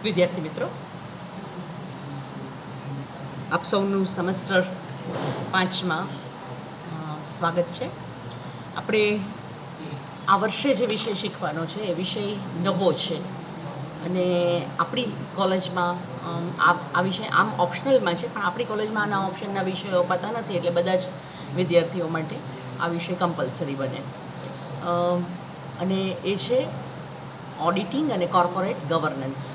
વિદ્યાર્થી મિત્રો, આપ સૌનું સેમેસ્ટર 5માં સ્વાગત છે. આપણે આ વર્ષે જે વિષય શીખવાનો છે એ વિષય નવો છે અને આપણી કોલેજમાં આ વિષય આમ ઓપ્શનલમાં છે, પણ આપણી કોલેજમાં આના ઓપ્શનના વિષયો અપાતા નથી, એટલે બધા જ વિદ્યાર્થીઓ માટે આ વિષય કમ્પલસરી બને. અને એ છે ઓડિટિંગ અને કોર્પોરેટ ગવર્નન્સ.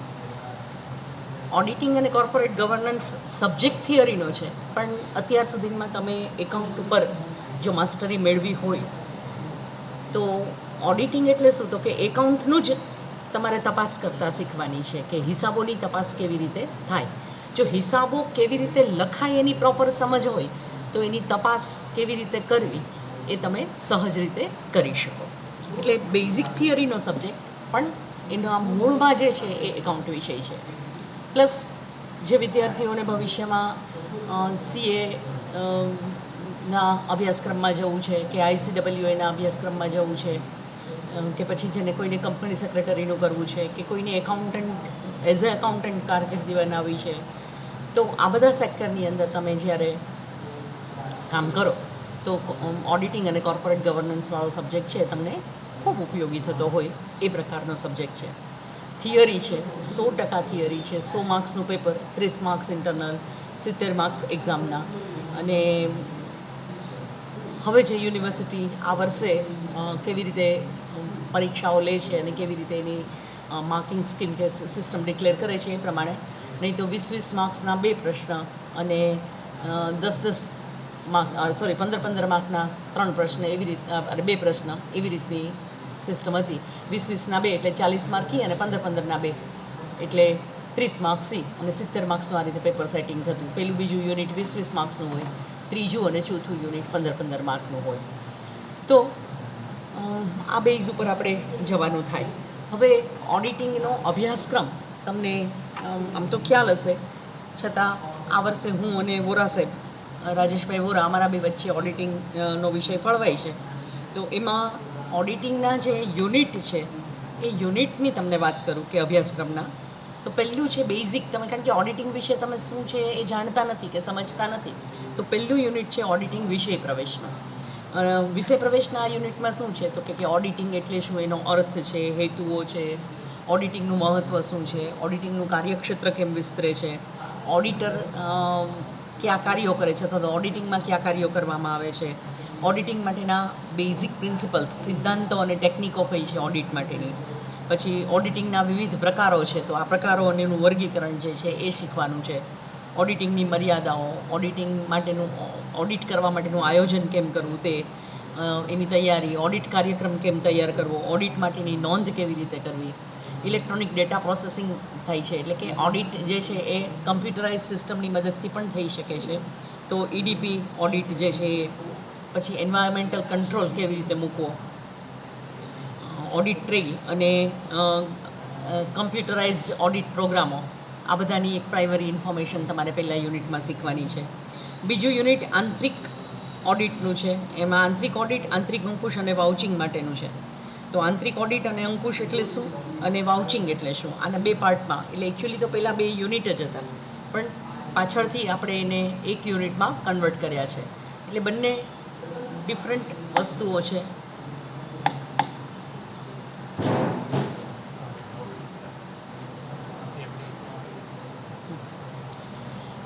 ઓડિટિંગ અને કોર્પોરેટ ગવર્નન્સ સબ્જેક્ટ થિયરીનો છે, પણ અત્યાર સુધીમાં તમે એકાઉન્ટ ઉપર જો માસ્ટરી મેળવી હોય તો ઓડિટિંગ એટલે શું, તો કે એકાઉન્ટનું જ તમારે તપાસ કરતાં શીખવાની છે કે હિસાબોની તપાસ કેવી રીતે થાય. જો હિસાબો કેવી રીતે લખાય એની પ્રોપર સમજ હોય તો એની તપાસ કેવી રીતે કરવી એ તમે સહજ રીતે કરી શકો. એટલે બેઝિક થિયરીનો સબ્જેક્ટ, પણ એના મૂળમાં જે છે એ એકાઉન્ટ વિષય છે. પ્લસ જે વિદ્યાર્થીઓને ભવિષ્યમાં CA ના અભ્યાસક્રમમાં જવું છે કે ICWAના અભ્યાસક્રમમાં જવું છે, કે પછી જેને કોઈને કંપની સેક્રેટરીનું કરવું છે, કે કોઈને એકાઉન્ટન્ટ એઝ અ એકાઉન્ટન્ટ કારકિર્દી બનાવવી છે, તો આ બધા સેક્ટરની અંદર તમે જ્યારે કામ કરો તો ઓડિટિંગ અને કોર્પોરેટ ગવર્નન્સવાળો સબ્જેક્ટ છે તમને ખૂબ ઉપયોગી થતો હોય એ પ્રકારનો સબ્જેક્ટ છે. થિયરી છે, 100% થિયરી છે, 100 માર્ક્સનું પેપર, 30 માર્ક્સ ઇન્ટરનલ, 70 માર્ક્સ એક્ઝામના. અને હવે જે યુનિવર્સિટી આ વર્ષે કેવી રીતે પરીક્ષાઓ લે છે અને કેવી રીતે એની માર્કિંગ સ્કીમ કે સિસ્ટમ ડિક્લેર કરે છે એ પ્રમાણે, નહીં તો 20-20 માર્ક્સના 2 પ્રશ્ન અને 10-10 માર્ક 15-15 માર્કના 3 પ્રશ્ન, એવી રીતે 2 પ્રશ્ન, એવી રીતની સિસ્ટમ હતી. 20-20ના 2 એટલે 40 માર્કી, અને 15-15ના 2 એટલે 30 માર્ક્સી, અને 70 માર્ક્સનું આ રીતે પેપર સેટિંગ થતું. પહેલું બીજું યુનિટ 20-20 માર્ક્સનું હોય, ત્રીજું અને ચોથું યુનિટ 15-15 માર્કનું હોય. તો આ બેઝ ઉપર આપણે જવાનું થાય. હવે ઓડિટિંગનો અભ્યાસક્રમ તમને આમ તો ખ્યાલ હશે, છતાં આ વર્ષે હું અને વોરા સાહેબ, રાજેશભાઈ વોરા, અમારા બે વચ્ચે ઓડિટિંગનો વિષય ફળવાય છે. તો એમાં ઓડિટિંગના જે યુનિટ છે એ યુનિટની તમને વાત કરું કે અભ્યાસક્રમના, તો પહેલું છે બેઝિક. તમે કારણ કે ઓડિટિંગ વિશે તમે શું છે એ જાણતા નથી કે સમજતા નથી, તો પહેલું યુનિટ છે ઓડિટિંગ વિષય પ્રવેશનો. વિષય પ્રવેશના યુનિટમાં શું છે, તો કે ઓડિટિંગ એટલે શું, એનો અર્થ છે, હેતુઓ છે, ઓડિટિંગનું મહત્ત્વ શું છે, ઓડિટિંગનું કાર્યક્ષેત્ર કેમ વિસ્તરે છે, ઓડિટર કયા કાર્યો કરે છે, અથવા તો ઓડિટિંગમાં કયા કાર્યો કરવામાં આવે છે, ઓડિટિંગ માટેના બેઝિક પ્રિન્સિપલ્સ, સિદ્ધાંતો અને ટેકનિકો કઈ છે ઓડિટ માટેની. પછી ઓડિટિંગના વિવિધ પ્રકારો છે, તો આ પ્રકારો અને એનું વર્ગીકરણ જે છે એ શીખવાનું છે. ઓડિટિંગની મર્યાદાઓ, ઓડિટિંગ માટેનું ઓડિટ કરવા માટેનું આયોજન કેમ કરવું તે, એની તૈયારી, ઓડિટ કાર્યક્રમ કેમ તૈયાર કરવો, ઓડિટ માટેની નોંધ કેવી રીતે કરવી. ઇલેક્ટ્રોનિક ડેટા પ્રોસેસિંગ થાય છે, એટલે કે ઓડિટ જે છે એ કમ્પ્યુટરાઇઝ સિસ્ટમની મદદથી પણ થઈ શકે છે. તો EDP ઓડિટ જે છે એ, પછી એન્વાયરમેન્ટલ કંટ્રોલ કેવી રીતે મૂકવો, ઓડિટ ટ્રેલ અને કમ્પ્યુટરાઇઝ્ડ ઓડિટ પ્રોગ્રામો, આ બધાની એક પ્રાઇમરી ઇન્ફોર્મેશન તમારે પહેલાં યુનિટમાં શીખવાની છે. બીજું યુનિટ આંતરિક ઓડિટનું છે. એમાં આંતરિક ઓડિટ, આંતરિક અંકુશ અને વાઉચિંગ માટેનું છે. તો આંતરિક ઓડિટ અને અંકુશ એટલે શું અને વાઉચિંગ એટલે શું, આના 2 પાર્ટમાં. એટલે એકચ્યુઅલી તો પહેલાં 2 યુનિટ જ હતા, પણ પાછળથી આપણે એને એક યુનિટમાં કન્વર્ટ કર્યા છે. એટલે બંને ડિફરન્ટ વસ્તુઓ છે.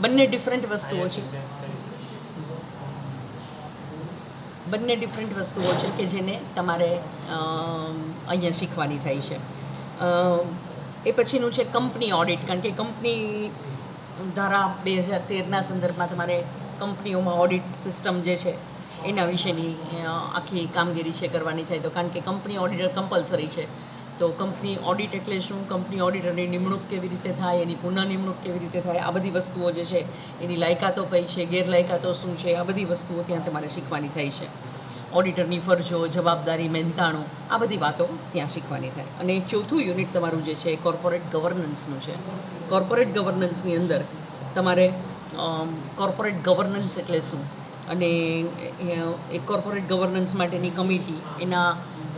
બંને ડિફરન્ટ વસ્તુઓ છે કે જેને તમારે અહીંયા શીખવાની થાય છે. એ પછીનું છે કંપની ઓડિટ, કારણ કે કંપની ધારા 2013ના સંદર્ભમાં તમારે કંપનીઓમાં ઓડિટ સિસ્ટમ જે છે એના વિશેની આખી કામગીરી છે કરવાની થાય. તો કારણ કે કંપની ઓડિટર કમ્પલસરી છે, તો કંપની ઓડિટ એટલે શું, કંપની ઓડિટરની નિમણૂક કેવી રીતે થાય, એની પુનઃ નિમણૂક કેવી રીતે થાય, આ બધી વસ્તુઓ જે છે, એની લાયકાતો કઈ છે, ગેરલાયકાતો શું છે, આ બધી વસ્તુઓ ત્યાં તમારે શીખવાની થાય છે. ઓડિટરની ફરજો, જવાબદારી, મહેનતાણું, આ બધી વાતો ત્યાં શીખવાની થાય. અને ચોથું યુનિટ તમારું જે છે એ કોર્પોરેટ ગવર્નન્સનું છે. કોર્પોરેટ ગવર્નન્સની અંદર તમારે કોર્પોરેટ ગવર્નન્સ એટલે શું, અને એ કોર્પોરેટ ગવર્નન્સ માટેની કમિટી, એના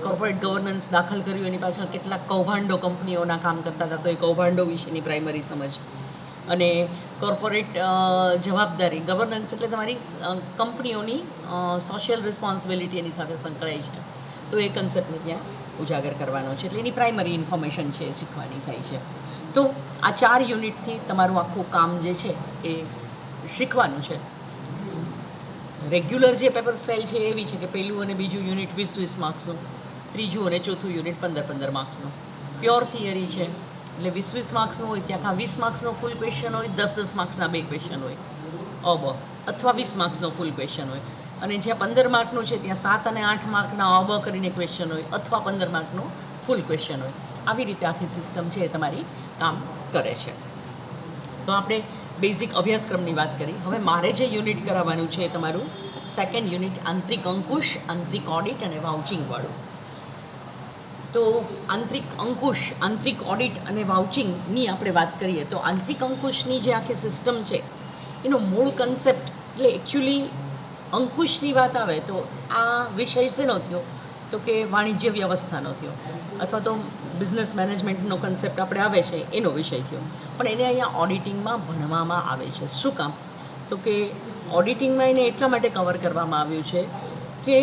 કોર્પોરેટ ગવર્નન્સ દાખલ કર્યું એની પાછળ કેટલાક કૌભાંડો કંપનીઓના કામ કરતા હતા, તો એ કૌભાંડો વિશેની પ્રાઇમરી સમજ. અને કોર્પોરેટ જવાબદારી ગવર્નન્સ એટલે તમારી કંપનીઓની સોશિયલ રિસ્પોન્સિબિલિટી એની સાથે સંકળાય છે, તો એ કન્સેપ્ટને ત્યાં ઉજાગર કરવાનો છે. એટલે એની પ્રાઇમરી ઇન્ફોર્મેશન છે એ શીખવાની થાય છે. તો આ 4 યુનિટથી તમારું આખું કામ જે છે એ શીખવાનું છે. રેગ્યુલર જે પેપર સ્ટાઇલ છે એવી છે કે પહેલું અને બીજું યુનિટ 20-20 માર્ક્સનું, ત્રીજું અને ચોથું યુનિટ 15-15 માર્ક્સનું. પ્યોર થિયરી છે એટલે 20-20 માર્ક્સનું હોય, ત્યાં 20 માર્ક્સનો ફૂલ ક્વેશ્ચન હોય, 10-10 માર્ક્સના 2 ક્વેશ્ચન હોય અથવા 20 માર્ક્સનો ફૂલ ક્વેશ્ચન હોય. અને જ્યાં 15 માર્કનું છે ત્યાં 7 અને 8 માર્કના કરીને ક્વેશ્ચન હોય અથવા 15 માર્કનો ફૂલ ક્વેશ્ચન હોય. આવી રીતે આખી સિસ્ટમ છે એ તમારી કામ કરે છે. તો આપણે બેઝિક અભ્યાસક્રમની વાત કરી. હવે મારે જે યુનિટ કરાવવાનું છે એ તમારું સેકન્ડ યુનિટ આંતરિક અંકુશ, આંતરિક ઓડિટ અને વાઉચિંગવાળું. તો આંતરિક અંકુશ, આંતરિક ઓડિટ અને વાઉચિંગની આપણે વાત કરીએ તો આંતરિક અંકુશની જે આખી સિસ્ટમ છે એનો મૂળ કન્સેપ્ટ એટલે એકચ્યુઅલી અંકુશની વાત આવે તો આ વિષય શેનો થયો તો કે વાણિજ્ય વ્યવસ્થાનો થયો, અથવા તો બિઝનેસ મેનેજમેન્ટનો કન્સેપ્ટ આપણે આવે છે એનો વિષય થયો. પણ એને અહીંયા ઓડિટિંગમાં ભણવામાં આવે છે. શું કામ? તો કે ઓડિટિંગમાં એને એટલા માટે કવર કરવામાં આવ્યું છે કે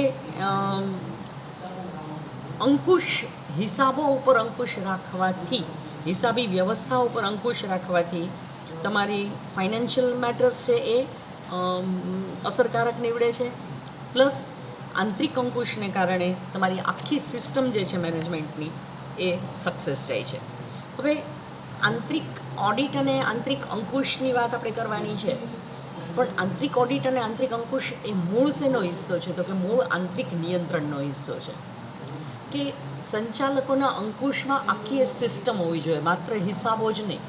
અંકુશ હિસાબો ઉપર અંકુશ રાખવાથી, હિસાબી વ્યવસ્થા ઉપર અંકુશ રાખવાથી તમારી ફાઇનાન્શિયલ મેટર્સ છે એ અસરકારક નીવડે છે. પ્લસ આંતરિક અંકુશને કારણે તમારી આખી સિસ્ટમ જે છે મેનેજમેન્ટની એ સક્સેસ જાય છે. હવે આંતરિક ઓડિટ અને આંતરિક અંકુશની વાત આપણે કરવાની છે, પણ આંતરિક ઓડિટ અને આંતરિક અંકુશ એ મૂળ શેનો હિસ્સો છે? તો કે મૂળ આંતરિક નિયંત્રણનો હિસ્સો છે. કે સંચાલકોના અંકુશમાં આખી એ સિસ્ટમ હોવી જોઈએ, માત્ર હિસાબો જ નહીં,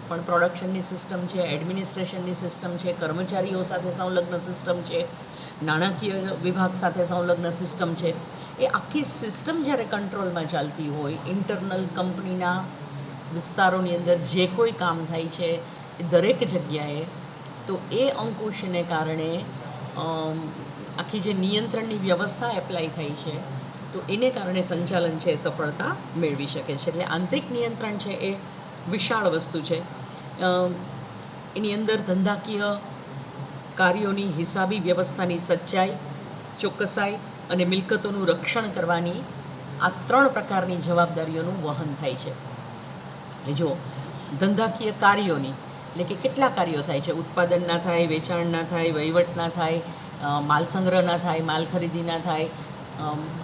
પણ પ્રોડક્શનની સિસ્ટમ છે, એડમિનિસ્ટ્રેશનની સિસ્ટમ છે, કર્મચારીઓ સાથે સંલગ્ન સિસ્ટમ છે, નાણાકીય વિભાગ સાથે સંલગ્ન સિસ્ટમ છે. એ આખી સિસ્ટમ જ્યારે કંટ્રોલમાં ચાલતી હોય, ઇન્ટરનલ કંપનીના વિસ્તારોની અંદર જે કોઈ કામ થાય છે એ દરેક જગ્યાએ, તો એ અંકુશને કારણે આખી જે નિયંત્રણની વ્યવસ્થા એપ્લાય થાય છે તો એને કારણે સંચાલન છે એ સફળતા મેળવી શકે છે. એટલે આંતરિક નિયંત્રણ છે એ વિશાળ વસ્તુ છે. એની અંદર ધંધાકીય કાર્યોની હિસાબી વ્યવસ્થાની સચ્ચાઈ, ચોકસાઈ અને મિલકતોનું રક્ષણ કરવાની આ 3 પ્રકારની જવાબદારીઓનું વહન થાય છે. જો ધંધાકીય કાર્યોની એટલે કે કેટલા કાર્યો થાય છે, ઉત્પાદન ના થાય, વેચાણ ના થાય, વહીવટ ના થાય, માલ સંગ્રહ ના થાય, માલ ખરીદી ના થાય,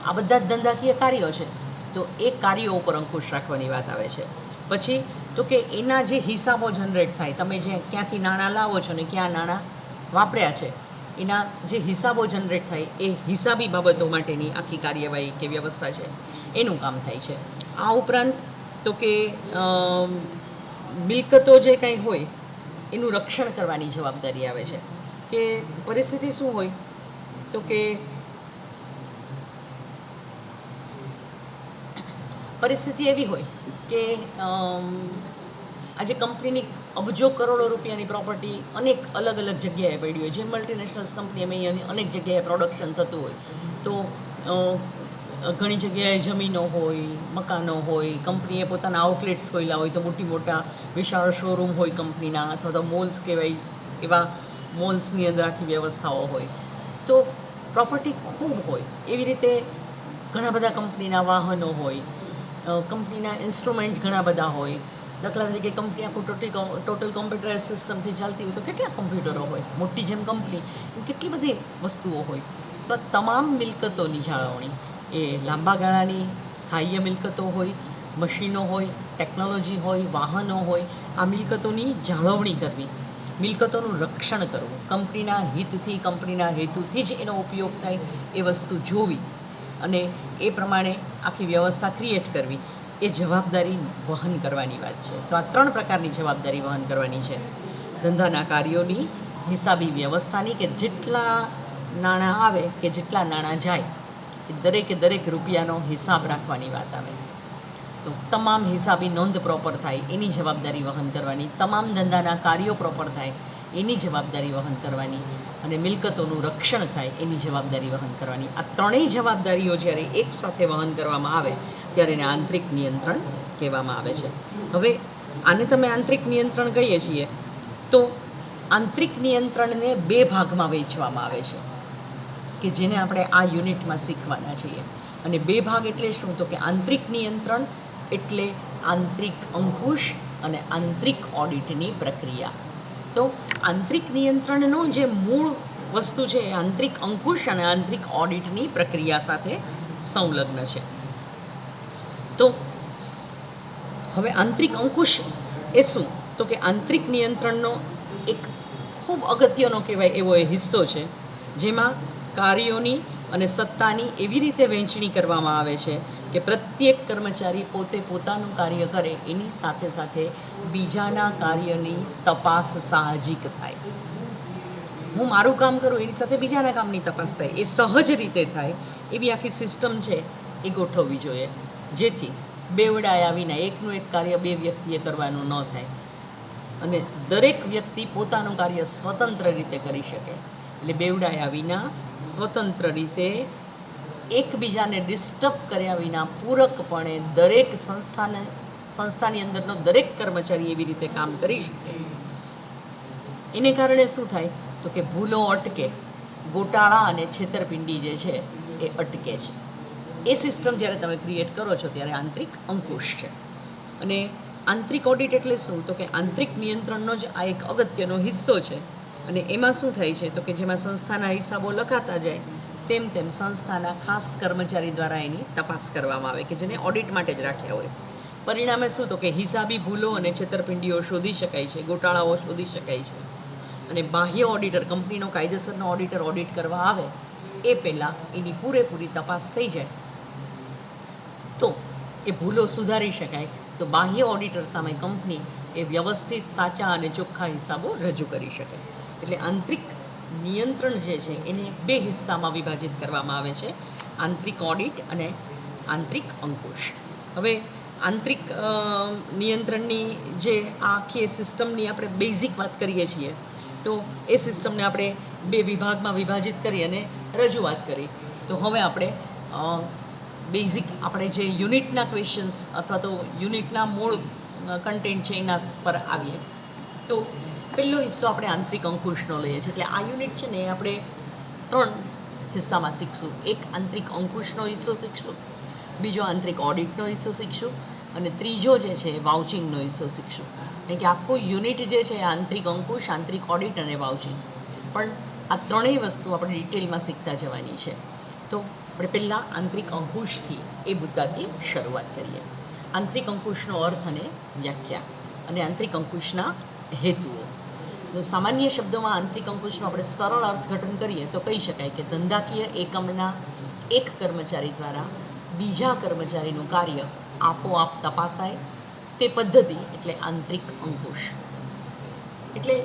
આ બધા જ ધંધાકીય કાર્યો છે. તો એ કાર્યો ઉપર અંકુશ રાખવાની વાત આવે છે. પછી તો કે એના જે હિસાબો જનરેટ થાય, તમે જે ક્યાંથી નાણાં લાવો છો ને ક્યાં નાણાં વાપર્યા છે, એના જે હિસાબો જનરેટ થાય એ હિસાબી બાબતો માટેની આખી કાર્યવાહી કે વ્યવસ્થા છે એનું કામ થાય છે. આ ઉપરાંત તો કે મિલકતો જે કંઈ હોય એનું રક્ષણ કરવાની જવાબદારી આવે છે. કે પરિસ્થિતિ શું હોય તો કે પરિસ્થિતિ એવી હોય કે આજે કંપનીની અબજો કરોડો રૂપિયાની પ્રોપર્ટી અનેક અલગ અલગ જગ્યાએ પડી હોય. જે મલ્ટીનેશનલ્સ કંપની અમે અહીંયા અનેક જગ્યાએ પ્રોડક્શન થતું હોય તો ઘણી જગ્યાએ જમીનો હોય, મકાનો હોય, કંપનીએ પોતાના આઉટલેટ્સ ખોલ્યા હોય તો મોટા વિશાળ શોરૂમ હોય કંપનીના, અથવા તો મોલ્સ કહેવાય એવા મોલ્સની અંદર આખી વ્યવસ્થાઓ હોય. તો પ્રોપર્ટી ખૂબ હોય. એવી રીતે ઘણા બધા કંપનીના વાહનો હોય, કંપનીના ઇન્સ્ટ્રુમેન્ટ ઘણા બધા હોય. દાખલા તરીકે કંપની આખું ટોટલ કોમ્પ્યુટર સિસ્ટમથી ચાલતી હોય તો કેટલા કોમ્પ્યુટરો હોય. મોટી જેમ કંપની કેટલી બધી વસ્તુઓ હોય. તો તમામ મિલકતોની જાળવણી એ લાંબા ગાળાની સ્થાયી મિલકતો હોય, મશીનો હોય, ટેકનોલોજી હોય, વાહનો હોય, આ મિલકતોની જાળવણી કરવી, મિલકતોનું રક્ષણ કરવું, કંપનીના હિતથી, કંપનીના હેતુથી જ એનો ઉપયોગ થાય એ વસ્તુ જોવી અને એ પ્રમાણે આખી વ્યવસ્થા ક્રિએટ કરવી, એ જવાબદારી વહન કરવાની વાત છે. તો આ 3 પ્રકારની જવાબદારી વહન કરવાની છે. ધંધાના કાર્યોની, હિસાબી વ્યવસ્થાની કે જેટલા નાણાં આવે કે જેટલા નાણાં જાય એ દરેક રૂપિયાનો હિસાબ રાખવાની વાત આવે. તો તમામ હિસાબી નોંધ પ્રોપર થાય એની જવાબદારી વહન કરવાની, તમામ ધંધાના કાર્યો પ્રોપર થાય એની જવાબદારી વહન કરવાની અને મિલકતોનું રક્ષણ થાય એની જવાબદારી વહન કરવાની. આ ત્રણેય જવાબદારીઓ જ્યારે એકસાથે વહન કરવામાં આવે ત્યારે એને આંતરિક નિયંત્રણ કહેવામાં આવે છે. હવે આને તમે આંતરિક નિયંત્રણ કહીએ છીએ તો આંતરિક નિયંત્રણને બે ભાગમાં વહેંચવામાં આવે છે કે જેને આપણે આ યુનિટમાં શીખવાના છીએ. અને બે ભાગ એટલે શું? તો કે આંતરિક નિયંત્રણ એટલે આંતરિક અંકુશ અને આંતરિક ઓડિટની પ્રક્રિયા. તો આંતરિક નિયંત્રણનો જે મૂળ વસ્તુ છે એ આંતરિક અંકુશ અને આંતરિક ઓડિટની પ્રક્રિયા સાથે સંલગ્ન છે. તો હવે આંતરિક અંકુશ એ શું? તો કે આંતરિક નિયંત્રણનો એક ખૂબ અગત્યનો કહેવાય એવો એ હિસ્સો છે જેમાં કાર્યોની અને સત્તાની એવી રીતે વહેંચણી કરવામાં આવે છે કે પ્રત્યેક કર્મચારી પોતે પોતાનું કાર્ય કરે એની સાથે સાથે બીજાના કાર્યની તપાસ સાહજિક થાય. હું મારું કામ કરું એની સાથે બીજાના કામની તપાસ થાય, એ સહજ રીતે થાય એવી આખી સિસ્ટમ છે એ ગોઠવવી જોઈએ, જેથી બેવડાયા વિના એકનું એક કાર્ય બે વ્યક્તિએ કરવાનું ન થાય અને દરેક વ્યક્તિ પોતાનું કાર્ય સ્વતંત્ર રીતે કરી શકે. એટલે બેવડાયા વિના સ્વતંત્ર રીતે એકબીજાને ડિસ્ટર્બ કર્યા વિના પૂરકપણે દરેક સંસ્થાની અંદરનો દરેક કર્મચારી એવી રીતે કામ કરી શકે. એને કારણે શું થાય? તો કે ભૂલો અટકે, ગોટાળા અને છેતરપિંડી જે છે એ અટકે છે. એ સિસ્ટમ જ્યારે તમે ક્રિએટ કરો છો ત્યારે આંતરિક અંકુશ છે. અને આંતરિક ઓડિટ એટલે શું? તો કે આંતરિક નિયંત્રણનો જ આ એક અગત્યનો હિસ્સો છે. અને એમાં શું થાય છે? તો કે જેમાં સંસ્થાના હિસાબો લખાતા જાય તેમ તેમ સંસ્થાના ખાસ કર્મચારી દ્વારા એની તપાસ કરવામાં આવે કે જેને ઓડિટ માટે જ રાખ્યા હોય. પરિણામે શું? તો કે હિસાબી ભૂલો અને છેતરપિંડીઓ શોધી શકાય છે, ગોટાળાઓ શોધી શકાય છે. અને બાહ્ય ઓડિટર, કંપનીનો કાયદેસરનો ઓડિટર ઓડિટ કરવા આવે એ પહેલાં એની પૂરેપૂરી તપાસ થઈ જાય તો એ ભૂલો સુધારી શકાય. તો બાહ્ય ઓડિટર સામે કંપની એ વ્યવસ્થિત, સાચા અને ચોખ્ખા હિસાબો રજૂ કરી શકે. એટલે આંતરિક નિયંત્રણ જે છે એને બે હિસ્સામાં વિભાજિત કરવામાં આવે છે, આંતરિક ઓડિટ અને આંતરિક અંકુશ. હવે આંતરિક નિયંત્રણની જે આખી સિસ્ટમની આપણે બેઝિક વાત કરીએ છીએ તો એ સિસ્ટમને આપણે બે વિભાગમાં વિભાજિત કરી અને રજૂઆત કરી. તો હવે આપણે બેઝિક આપણે જે યુનિટના ક્વેશ્ચન્સ અથવા તો યુનિટના મૂળ કન્ટેન્ટ છે એના પર આવીએ. તો પહેલો હિસ્સો આપણે આંતરિક અંકુશનો લઈએ છીએ. એટલે આ યુનિટ છે ને એ આપણે 3 હિસ્સામાં શીખશું. એક આંતરિક અંકુશનો હિસ્સો શીખશું, બીજો આંતરિક ઓડિટનો હિસ્સો શીખશું અને ત્રીજો જે છે એ વાઉચિંગનો હિસ્સો શીખશું. એટલે કે આખું યુનિટ જે છે આંતરિક અંકુશ, આંતરિક ઓડિટ અને વાઉચિંગ. પણ આ ત્રણેય વસ્તુ આપણે ડિટેલમાં શીખતા જવાની છે. તો આપણે પહેલાં આંતરિક અંકુશથી એ મુદ્દાથી શરૂઆત કરીએ. આંતરિક અંકુશનો અર્થ અને વ્યાખ્યા અને આંતરિક અંકુશના હેતુઓ. તો સામાન્ય શબ્દોમાં આંતરિક અંકુશનું આપણે સરળ અર્થઘટન કરીએ તો કહી શકાય કે ધંધાકીય એકમના એક કર્મચારી દ્વારા બીજા કર્મચારીનું કાર્ય આપોઆપ તપાસાય તે પદ્ધતિ એટલે આંતરિક અંકુશ. એટલે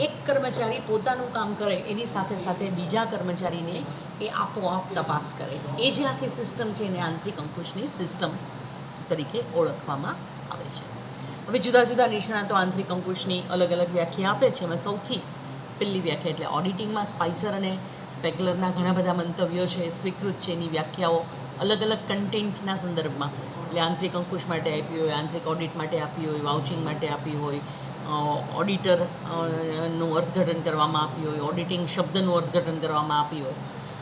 એક કર્મચારી પોતાનું કામ કરે એની સાથે સાથે બીજા કર્મચારીને એ આપોઆપ તપાસ કરે, એ જે આખી સિસ્ટમ છે એને આંતરિક અંકુશની સિસ્ટમ તરીકે ઓળખવામાં આવે છે. હવે જુદા જુદા નિષ્ણાતો આંતરિક અંકુશની અલગ અલગ વ્યાખ્યા આપે છે. એમાં સૌથી પહેલી વ્યાખ્યા એટલે ઓડિટિંગમાં સ્પાઇસર અને પેગલરના ઘણા બધા મંતવ્યો છે, સ્વીકૃત છે. એની વ્યાખ્યાઓ અલગ અલગ કન્ટેન્ટના સંદર્ભમાં એટલે આંતરિક અંકુશ માટે આપી હોય, આંતરિક ઓડિટ માટે આપી હોય, વાઉચિંગ માટે આપી હોય, ઓડિટર નું અર્થઘટન કરવામાં આપ્યું હોય, ઓડિટિંગ શબ્દનું અર્થઘટન કરવામાં આપ્યું હોય.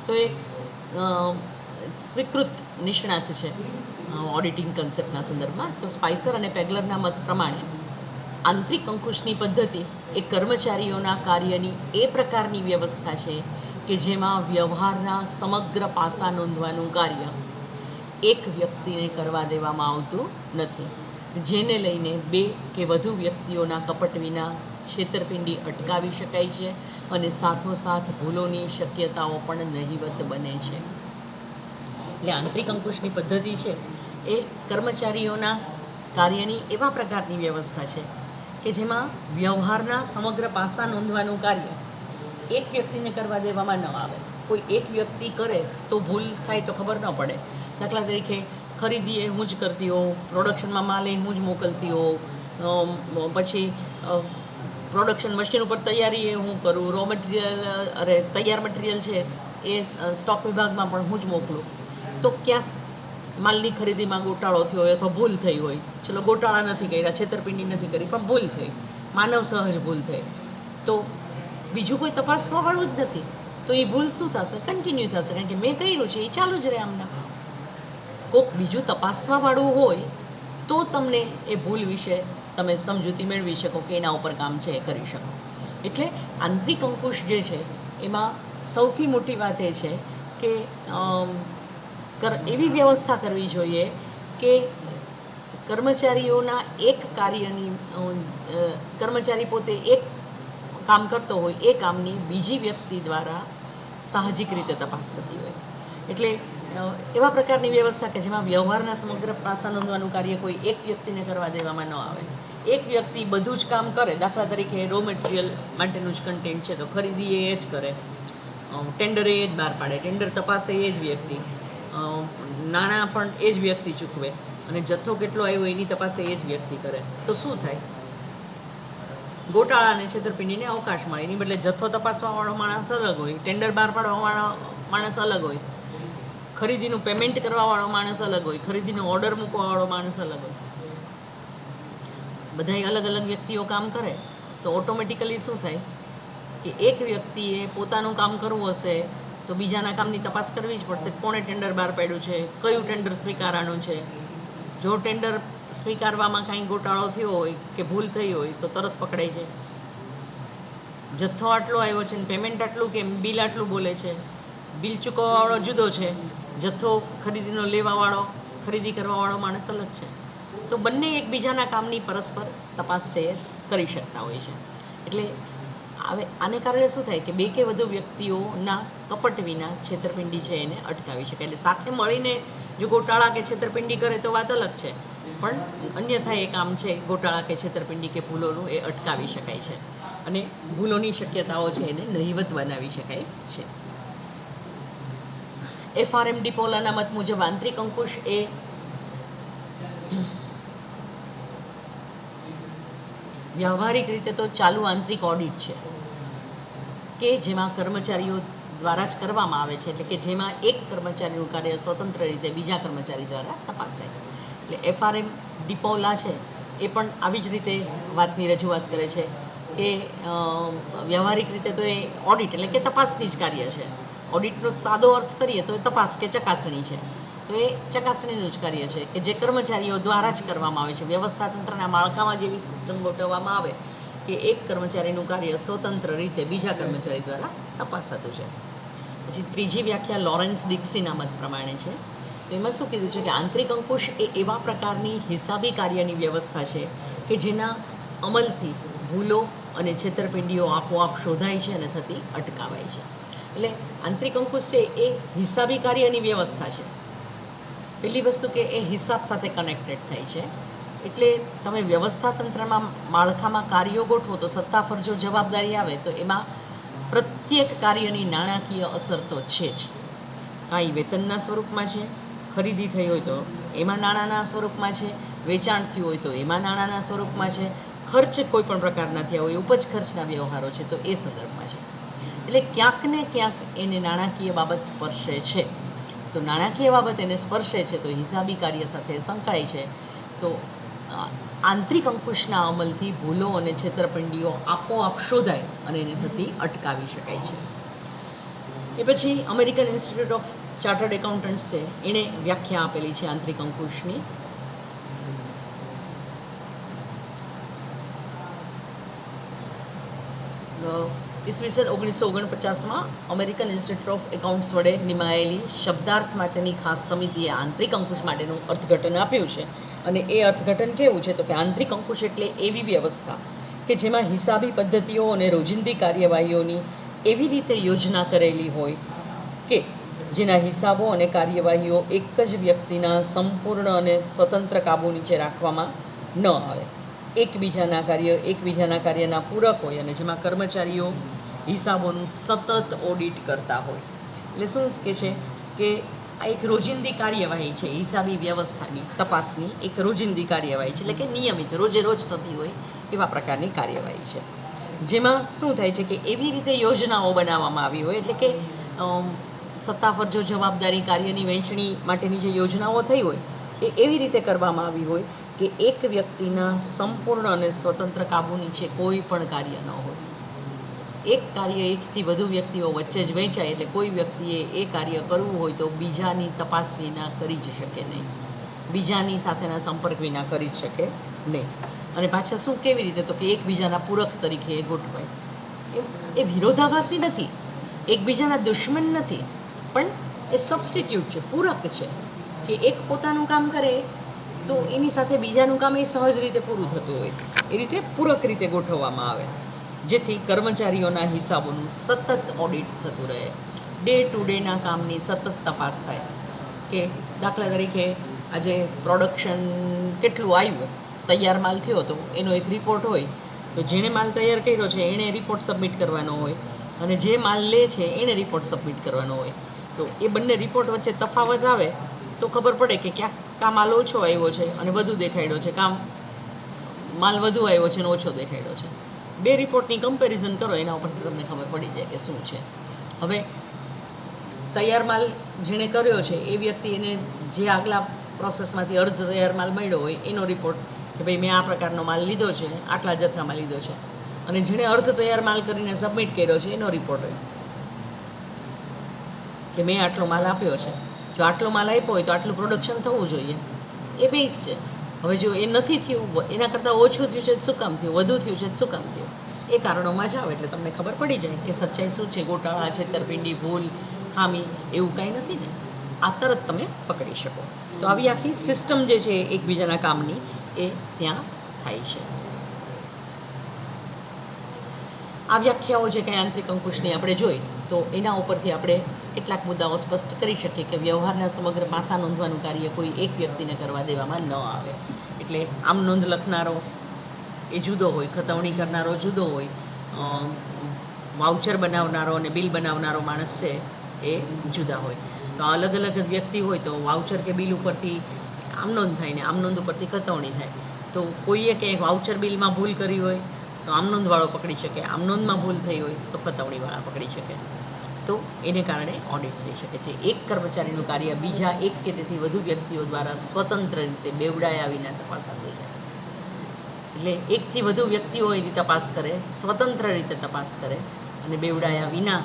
તો એક સ્વીકૃત નિષ્ણાત છે ઓડિટિંગ કન્સેપ્ટના સંદર્ભમાં. તો સ્પાઇસર અને પેગલરના મત પ્રમાણે આંતરિક અંકુશની પદ્ધતિ એ કર્મચારીઓના કાર્યની એ પ્રકારની વ્યવસ્થા છે કે જેમાં વ્યવહારના સમગ્ર પાસા નોંધવાનું કાર્ય એક વ્યક્તિને કરવા દેવામાં આવતું નથી, જેને લઈને બે કે વધુ વ્યક્તિઓના કપટ વિના છેતરપિંડી અટકાવી શકાય છે અને સાથોસાથ ભૂલોની શક્યતાઓ પણ નહિવત બને છે. એટલે આંતરિક અંકુશની પદ્ધતિ છે એ કર્મચારીઓના કાર્યની એવા પ્રકારની વ્યવસ્થા છે કે જેમાં વ્યવહારના સમગ્ર પાસા નોંધવાનું કાર્ય એક વ્યક્તિને કરવા દેવામાં ન આવે. કોઈ એક વ્યક્તિ કરે તો ભૂલ થાય તો ખબર ન પડે. દાખલા તરીકે ખરીદી એ હું જ કરતી હોઉં, પ્રોડક્શનમાં માલ એ હું જ મોકલતી હોઉં, પછી પ્રોડક્શન મશીન ઉપર તૈયારી એ હું કરું, રો મટીરિયલ તૈયાર મટીરિયલ છે એ સ્ટોક વિભાગમાં પણ હું જ મોકલું. તો ક્યાંક માલની ખરીદીમાં ગોટાળો થયો હોય અથવા ભૂલ થઈ હોય, ચલો ગોટાળા નથી કર્યા, છેતરપિંડી નથી કરી, પણ ભૂલ થઈ, માનવ સહજ ભૂલ થઈ, તો બીજું કોઈ તપાસવાવાળું જ નથી, તો એ ભૂલ શું થશે? કન્ટિન્યુ થશે, કારણ કે મેં કર્યું છે એ ચાલુ જ રહે. આમના કોઈક બીજું તપાસવાવાળું હોય તો તમને એ ભૂલ વિશે તમે સમજૂતી મેળવી શકો કે એના ઉપર કામ છે એ કરી શકો. એટલે આંતરિક અંકુશ જે છે એમાં સૌથી મોટી વાત એ છે કે એવી વ્યવસ્થા કરવી જોઈએ કે કર્મચારીઓના એક કાર્યની કર્મચારી પોતે એક કામ કરતો હોય એ કામની બીજી વ્યક્તિ દ્વારા સાહજિક રીતે તપાસ થતી હોય. એટલે એવા પ્રકારની વ્યવસ્થા કે જેમાં વ્યવહારના સમગ્ર પાસા નોંધવાનું કાર્ય કોઈ એક વ્યક્તિને કરવા દેવામાં ન આવે. એક વ્યક્તિ બધું જ કામ કરે, દાખલા તરીકે રો મટીરિયલ માટેનું જ કન્ટેન્ટ છે તો ખરીદી એ જ કરે, ટેન્ડર એ જ બહાર પાડે, ટેન્ડર તપાસે એ જ વ્યક્તિ, નાણાં પણ એ જ વ્યક્તિ ચૂકવે, અને જથ્થો કેટલો આવ્યો એની તપાસે એ જ વ્યક્તિ કરે, તો શું થાય? ગોટાળા અને છેતરપિંડીને અવકાશ મળે. એની બદલે જથ્થો તપાસવાવાળો માણસ અલગ હોય, ટેન્ડર બહાર પાડવાવાળો માણસ અલગ હોય, ખરીદીનું પેમેન્ટ કરવાવાળો માણસ અલગ હોય, ખરીદીનો ઓર્ડર મૂકવાવાળો માણસ અલગ હોય. બધાય અલગ અલગ વ્યક્તિઓ કામ કરે તો ઓટોમેટિકલી શું થાય કે એક વ્યક્તિએ પોતાનું કામ કરવું હશે તો બીજાના કામની તપાસ કરવી જ પડશે. કોણે ટેન્ડર બહાર પાડ્યું છે, કયું ટેન્ડર સ્વીકારવાનું છે. જો ટેન્ડર સ્વીકારવામાં કાંઈ ગોટાળો થયો હોય કે ભૂલ થઈ હોય તો તરત પકડાઈ જાય. જથ્થો આટલો આવ્યો છે ને પેમેન્ટ આટલું કેમ, બિલ આટલું બોલે છે, બિલ ચૂકવવાવાળો જુદો છે, જથ્થો ખરીદીનો લેવાવાળો, ખરીદી કરવાવાળો માણસ અલગ છે. તો બંને એકબીજાના કામની પરસ્પર તપાસ છે કરી શકતા હોય છે. એટલે આને કારણે શું થાય કે બે કે વધુ વ્યક્તિઓના કપટ વિના છેતરપિંડી છે એને અટકાવી શકાય. એટલે સાથે મળીને જો ગોટાળા કે છેતરપિંડી કરે તો વાત અલગ છે, પણ અન્યથા એ કામ છે ગોટાળા કે છેતરપિંડી કે ભૂલોનું એ અટકાવી શકાય છે અને ભૂલોની શક્યતાઓ છે એને નહિવત બનાવી શકાય છે. FRM ડિપોલાના મત મુજબ આંતરિક અંકુશ એ વ્યવહારિક રીતે તો ચાલુ આંતરિક ઓડિટ છે કે જેમાં કર્મચારીઓ દ્વારા જ કરવામાં આવે છે. એટલે કે જેમાં એક કર્મચારીનું કાર્ય સ્વતંત્ર રીતે બીજા કર્મચારી દ્વારા તપાસાય. એટલે FRM ડિપોલા છે એ પણ આવી જ રીતે વાતની રજૂઆત કરે છે કે વ્યવહારિક રીતે તો એ ઓડિટ એટલે કે તપાસની જ કાર્ય છે. ઓડિટનો સાદો અર્થ કરીએ તો એ તપાસ કે ચકાસણી છે. તો એ ચકાસણીનું જ કાર્ય છે કે જે કર્મચારીઓ દ્વારા જ કરવામાં આવે છે. વ્યવસ્થા તંત્રના માળખામાં જેવી સિસ્ટમ ગોઠવવામાં આવે કે એક કર્મચારીનું કાર્ય સ્વતંત્ર રીતે બીજા કર્મચારી દ્વારા તપાસાતું છે. પછી ત્રીજી વ્યાખ્યા લોરેન્સ ડિક્સીના મત પ્રમાણે છે. તો એમાં શું કીધું છે કે આંતરિક અંકુશ એ એવા પ્રકારની હિસાબી કાર્યની વ્યવસ્થા છે કે જેના અમલથી ભૂલો અને છેતરપિંડીઓ આપોઆપ શોધાય છે અને થતી અટકાવાય છે. એટલે આંતરિક અંકુશ છે એ હિસાબી કાર્યની વ્યવસ્થા છે. પહેલી વસ્તુ કે એ હિસાબ સાથે કનેક્ટેડ થાય છે. એટલે તમે વ્યવસ્થા તંત્રમાં માળખામાં કાર્યો ગોઠવો તો સત્તા ફરજો જવાબદારી આવે તો એમાં પ્રત્યેક કાર્યની નાણાકીય અસર તો છે જ. કાંઈ વેતનના સ્વરૂપમાં છે, ખરીદી થઈ હોય તો એમાં નાણાંના સ્વરૂપમાં છે, વેચાણ થયું હોય તો એમાં નાણાંના સ્વરૂપમાં છે, ખર્ચ કોઈ પણ પ્રકારના થયા હોય, ઉપજ ખર્ચના વ્યવહારો છે તો એ સંદર્ભમાં છે. એટલે ક્યાંક ને ક્યાંક એને નાણાકીય બાબત સ્પર્શે છે. તો નાણાકીય બાબત એને સ્પર્શે છે તો હિસાબી કાર્ય સાથે સંકળાય છે. તો આંતરિક અંકુશના અમલથી ભૂલો અને છેતરપિંડીઓ આપોઆપ શોધાય અને એને થતી અટકાવી શકાય છે. એ પછી American institute of chartered accountants છે એણે વ્યાખ્યા આપેલી છે આંતરિક અંકુશની. ઈસવીસન 1949માં અમેરિકન ઇન્સ્ટિટ્યૂટ ઓફ એકાઉન્ટ્સ વડે નિમાયેલી શબ્દાર્થ માટેની ખાસ સમિતિએ આંતરિક અંકુશ માટેનું અર્થઘટન આપ્યું છે. અને એ અર્થઘટન કેવું છે તો કે આંતરિક અંકુશ એટલે એવી વ્યવસ્થા કે જેમાં હિસાબી પદ્ધતિઓ અને રોજિંદી કાર્યવાહીઓની એવી રીતે યોજના કરેલી હોય કે જેના હિસાબો અને કાર્યવાહીઓ એક જ વ્યક્તિના સંપૂર્ણ અને સ્વતંત્ર કાબૂ નીચે રાખવામાં ન આવે. એકબીજાના કાર્યના પૂરક હોય અને જેમાં કર્મચારીઓ હિસાબોનું સતત ઓડિટ કરતા હોય. એટલે શું કે છે કે આ એક રોજિંદી કાર્યવાહી છે. હિસાબી વ્યવસ્થાની તપાસની એક રોજિંદી કાર્યવાહી છે. એટલે કે નિયમિત રોજે રોજ થતી હોય એવા પ્રકારની કાર્યવાહી છે. જેમાં શું થાય છે કે એવી રીતે યોજનાઓ બનાવવામાં આવી હોય, એટલે કે સત્તા ફરજો જવાબદારી કાર્યની વહેંચણી માટેની જે યોજનાઓ થઈ હોય એ એવી રીતે કરવામાં આવી હોય કે એક વ્યક્તિના સંપૂર્ણ અને સ્વતંત્ર કાબુ નીચે કોઈ પણ કાર્ય ન હોય. એક કાર્ય એકથી વધુ વ્યક્તિઓ વચ્ચે જ વહેંચાય, એટલે કોઈ વ્યક્તિએ એ કાર્ય કરવું હોય તો બીજાની તપાસ વિના કરી જ શકે નહીં, બીજાની સાથેના સંપર્ક વિના કરી જ શકે નહીં. અને પાછા શું કેવી રીતે, તો કે એકબીજાના પૂરક તરીકે એ ગોઠવાય. એ વિરોધાભાસી નથી, એકબીજાના દુશ્મન નથી, પણ એ સબસ્ટિટ્યૂટ છે, પૂરક છે. કે એક પોતાનું કામ કરે તો એની સાથે બીજાનું કામ એ સહજ રીતે પૂરું થતું હોય, એ રીતે પૂરક રીતે ગોઠવવામાં આવે, જેથી કર્મચારીઓના હિસાબોનું સતત ઓડિટ થતું રહે, ડે ટુ ડેના કામની સતત તપાસ થાય. કે દાખલા તરીકે આજે પ્રોડક્શન કેટલું આવ્યું, તૈયાર માલ થયો હતો એનો એક રિપોર્ટ હોય, તો જેણે માલ તૈયાર કર્યો છે એણે રિપોર્ટ સબમિટ કરવાનો હોય, અને જે માલ લે છે એણે રિપોર્ટ સબમિટ કરવાનો હોય. તો એ બંને રિપોર્ટ વચ્ચે તફાવત આવે તો ખબર પડે કે ક્યાંક માલ ઓછો આવ્યો છે અને વધુ દેખાડ્યો છે, માલ વધુ આવ્યો છે અને ઓછો દેખાડ્યો છે. બે રિપોર્ટની કમ્પેરિઝન કરો, એના ઉપરથી તમને ખબર પડી જાય કે શું છે. હવે તૈયાર માલ જેણે કર્યો છે એ વ્યક્તિ એને જે આગલા પ્રોસેસમાંથી અર્ધ તૈયાર માલ મળ્યો હોય એનો રિપોર્ટ કે ભાઈ મેં આ પ્રકારનો માલ લીધો છે, આટલા જથ્થામાં લીધો છે, અને જેણે અર્ધ તૈયાર માલ કરીને સબમિટ કર્યો છે એનો રિપોર્ટ હોય કે મેં આટલો માલ આપ્યો છે, જો આટલો માલ આપ્યો હોય તો આટલું પ્રોડક્શન થવું જોઈએ, એ બેઝ છે. હવે જો એ નથી થયું, એના કરતાં ઓછું થયું છે શું કામ થયું, વધુ થયું છે શું કામ થયું, એ કારણોમાં જાઓ એટલે તમને ખબર પડી જાય કે સચ્ચાઈ શું છે, ગોટાળા, છેતરપિંડી, ભૂલ, ખામી એવું કાંઈ નથી ને, આ તરત તમે પકડી શકો. તો આવી આખી સિસ્ટમ જે છે એકબીજાના કામની એ ત્યાં થાય છે. આ વ્યાખ્યાઓ જે કંઈ આંતરિક અંકુશની આપણે જોઈ તો એના ઉપરથી આપણે કેટલાક મુદ્દાઓ સ્પષ્ટ કરી શકીએ કે વ્યવહારના સમગ્ર પાસા નોંધવાનું કાર્ય કોઈ એક વ્યક્તિને કરવા દેવામાં ન આવે. એટલે આમ નોંધ લખનારો એ જુદો હોય, ખતવણી કરનારો જુદો હોય, વાઉચર બનાવનારો અને બિલ બનાવનારો માણસ છે એ જુદા હોય. તો અલગ અલગ વ્યક્તિ હોય તો વાઉચર કે બિલ ઉપરથી આમ નોંધ થાય ને આમ નોંધ ઉપરથી ખતવણી થાય. તો કોઈએ ક્યાંક વાઉચર બિલમાં ભૂલ કરી હોય તો આમ નોંધવાળો પકડી શકે, આમ નોંધમાં ભૂલ થઈ હોય તો ખતવણીવાળા પકડી શકે. તો એને કારણે ઓડિટ થઈ શકે છે. એક કર્મચારીનું કાર્ય બીજા એક કે તેથી વધુ વ્યક્તિઓ દ્વારા સ્વતંત્ર રીતે બેવડાયા વિના તપાસાતું છે. એટલે એકથી વધુ વ્યક્તિઓ એની તપાસ કરે, સ્વતંત્ર રીતે તપાસ કરે અને બેવડાયા વિના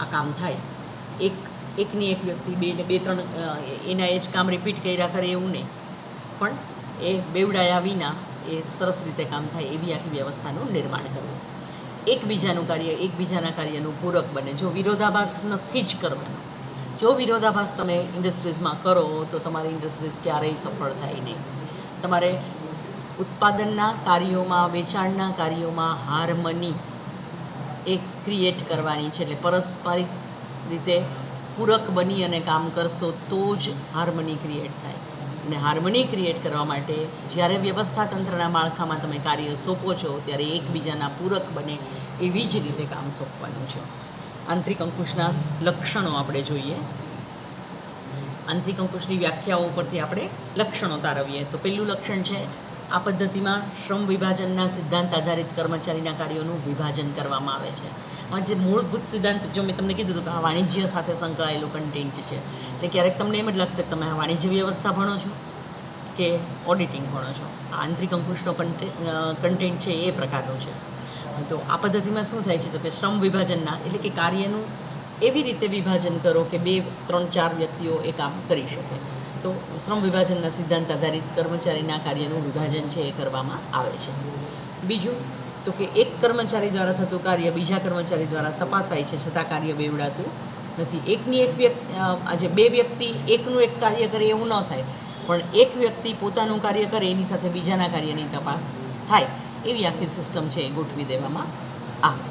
આ કામ થાય. એકની એક વ્યક્તિ બે ને બે ત્રણ એના એ જ કામ રિપીટ કર્યા કરે એવું નહીં, પણ એ બેવડાયા વિના એ સરસ રીતે કામ થાય એવી આખી વ્યવસ્થાનું નિર્માણ કરવું. એકબીજાનું કાર્ય એકબીજાના કાર્યનું પૂરક બને. જો વિરોધાભાસ નથી જ કરવાનો, જો વિરોધાભાસ તમે ઇન્ડસ્ટ્રીઝમાં કરો તો તમારી ઇન્ડસ્ટ્રીઝ ક્યારેય સફળ થાય નહીં. તમારે ઉત્પાદનના કાર્યોમાં, વેચાણના કાર્યોમાં હાર્મની એ ક્રિએટ કરવાની છે. એટલે પરસ્પરિક રીતે પૂરક બની અને કામ કરશો તો જ હાર્મની ક્રિએટ થાય. અને હાર્મની ક્રિએટ કરવા માટે જ્યારે વ્યવસ્થાતંત્રના માળખામાં તમે કાર્ય સોંપો છો ત્યારે એકબીજાના પૂરક બને એવી જ રીતે કામ સોંપવાનું છે. આંતરિક અંકુશના લક્ષણો આપણે જોઈએ. આંતરિક અંકુશની વ્યાખ્યાઓ ઉપરથી આપણે લક્ષણો તારવીએ તો પહેલું લક્ષણ છે, આ પદ્ધતિમાં શ્રમ વિભાજનના સિદ્ધાંત આધારિત કર્મચારીના કાર્યોનું વિભાજન કરવામાં આવે છે. આ જે મૂળભૂત સિદ્ધાંત, જો મેં તમને કીધું હતું કે આ વાણિજ્ય સાથે સંકળાયેલું કન્ટેન્ટ છે, એટલે ક્યારેક તમને એમ જ લાગશે કે તમે આ વાણિજ્ય વ્યવસ્થા ભણો છો કે ઓડિટિંગ ભણો છો. આ આંતરિક અંકુશનો કન્ટેન્ટ છે એ પ્રકારનું છે. તો આ પદ્ધતિમાં શું થાય છે તો કે શ્રમ વિભાજનના એટલે કે કાર્યનું એવી રીતે વિભાજન કરો કે 2, 3, 4 વ્યક્તિઓ એ કામ કરી શકે. તો શ્રમ વિભાજનના સિદ્ધાંત આધારિત કર્મચારીના કાર્યનું વિભાજન છે એ કરવામાં આવે છે. બીજું તો કે એક કર્મચારી દ્વારા થતું કાર્ય બીજા કર્મચારી દ્વારા તપાસાય છે છતાં કાર્ય બેવડાતું નથી. એકની એક વ્યક્તિ, આજે 2 વ્યક્તિ એકનું એક કાર્ય કરે એવું ન થાય, પણ એક વ્યક્તિ પોતાનું કાર્ય કરે એની સાથે બીજાના કાર્યની તપાસ થાય એવી આખી સિસ્ટમ છે એ ગોઠવી દેવામાં આવે.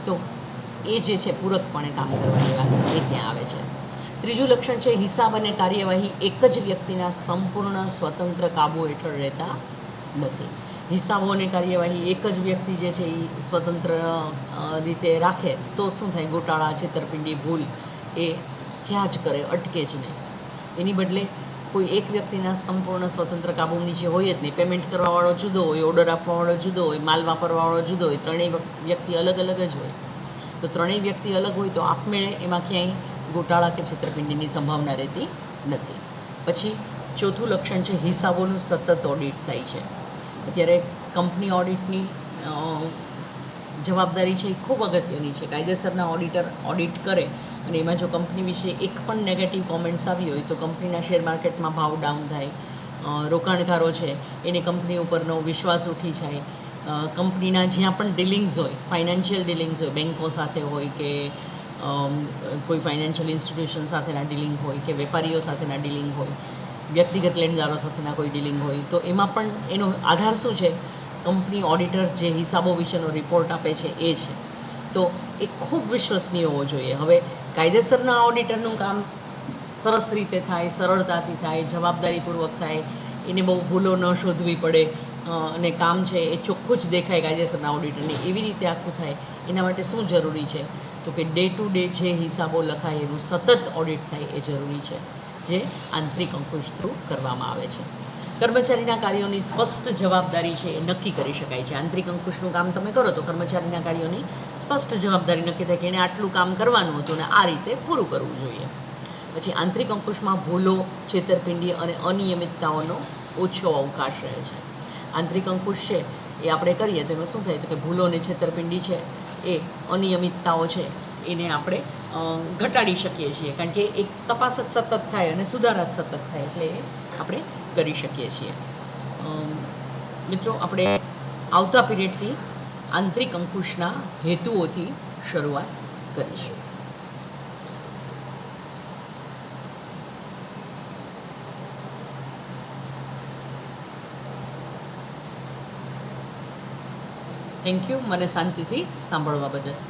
તો એ જે છે પૂરકપણે કામ કરવાની વાત એ ત્યાં આવે છે. ત્રીજું લક્ષણ છે, હિસાબ અને કાર્યવાહી એક જ વ્યક્તિના સંપૂર્ણ સ્વતંત્ર કાબુ હેઠળ રહેતા નથી. હિસાબો અને કાર્યવાહી એક જ વ્યક્તિ જે છે એ સ્વતંત્ર રીતે રાખે તો શું થાય, ગોટાળા, છેતરપિંડી, ભૂલ એ થયા જ કરે, અટકે જ નહીં. એની બદલે કોઈ એક વ્યક્તિના સંપૂર્ણ સ્વતંત્ર કાબુ નીચે હોય જ નહીં. પેમેન્ટ કરવાવાળો જુદો હોય, ઓર્ડર આપવાવાળો જુદો હોય, માલ વાપરવાવાળો જુદો હોય, ત્રણેય વ્યક્તિ અલગ અલગ જ હોય. તો ત્રણેય વ્યક્તિ અલગ હોય તો આપમેળે એમાં ક્યાંય ગોટાળા કે છેતરપિંડીની સંભાવના રહેતી નથી. પછી ચોથું લક્ષણ છે હિસાબોનું સતત ઓડિટ થાય છે. અત્યારે કંપની ઓડિટની જવાબદારી છે એ ખૂબ અગત્યની છે. કાયદેસરના ઓડિટર ઓડિટ કરે અને એમાં જો કંપની વિશે એક પણ નેગેટિવ કોમેન્ટ્સ આવી હોય તો કંપનીના શેર માર્કેટમાં ભાવ ડાઉન થાય, રોકાણકારો છે એને કંપની ઉપરનો વિશ્વાસ ઉઠી જાય, કંપનીના જ્યાં પણ ડીલિંગ્સ હોય, ફાઇનાન્શિયલ ડીલિંગ્સ હોય, બેન્કો સાથે હોય કે કોઈ ફાઇનાન્શિયલ ઇન્સ્ટિટ્યુશન સાથેના ડીલિંગ હોય કે વેપારીઓ સાથેના ડીલિંગ હોય, વ્યક્તિગત લેણદારો સાથેના કોઈ ડીલિંગ હોય, તો એમાં પણ એનો આધાર શું છે? કંપની ઓડિટર જે હિસાબો વિશેનો રિપોર્ટ આપે છે એ છે. તો એ ખૂબ વિશ્વસનીય હોવો જોઈએ. હવે કાયદેસરના ઓડિટરનું કામ સરસ રીતે થાય, સરળતાથી થાય, જવાબદારીપૂર્વક થાય, એને બહુ ભૂલો ન શોધવી પડે અને કામ છે એ ચોખ્ખું જ દેખાય કાયદેસરના ઓડિટરને, એવી રીતે આખું થાય. એના માટે શું જરૂરી છે? તો કે ડે ટુ ડે જે હિસાબો લખાય એનું સતત ઓડિટ થાય એ જરૂરી છે, જે આંતરિક અંકુશ થ્રુ કરવામાં આવે છે. કર્મચારીના કાર્યોની સ્પષ્ટ જવાબદારી છે એ નક્કી કરી શકાય છે. આંતરિક અંકુશનું કામ તમે કરો તો કર્મચારીના કાર્યોની સ્પષ્ટ જવાબદારી નક્કી થાય કે એણે આટલું કામ કરવાનું હતું અને આ રીતે પૂરું કરવું જોઈએ. પછી આંતરિક અંકુશમાં ભૂલો, છેતરપિંડી અને અનિયમિતતાઓનો ઓછો અવકાશ રહે છે. આંતરિક અંકુશ છે એ આપણે કરીએ તો એમાં શું થાય? તો કે ભૂલો અને છેતરપિંડી છે એ અનિયમિતતાઓ છે એને આપણે ઘટાડી શકીએ છીએ, કારણ કે એક તપાસ જ સતત થાય અને સુધારા જ સતત થાય, એટલે એ આપણે કરી શકીએ છીએ. મિત્રો, આપણે આવતા પીરિયડથી આંતરિક અંકુશના હેતુઓથી શરૂઆત કરીશું. થેન્ક યુ મને શાંતિથી સાંભળવા બદલ.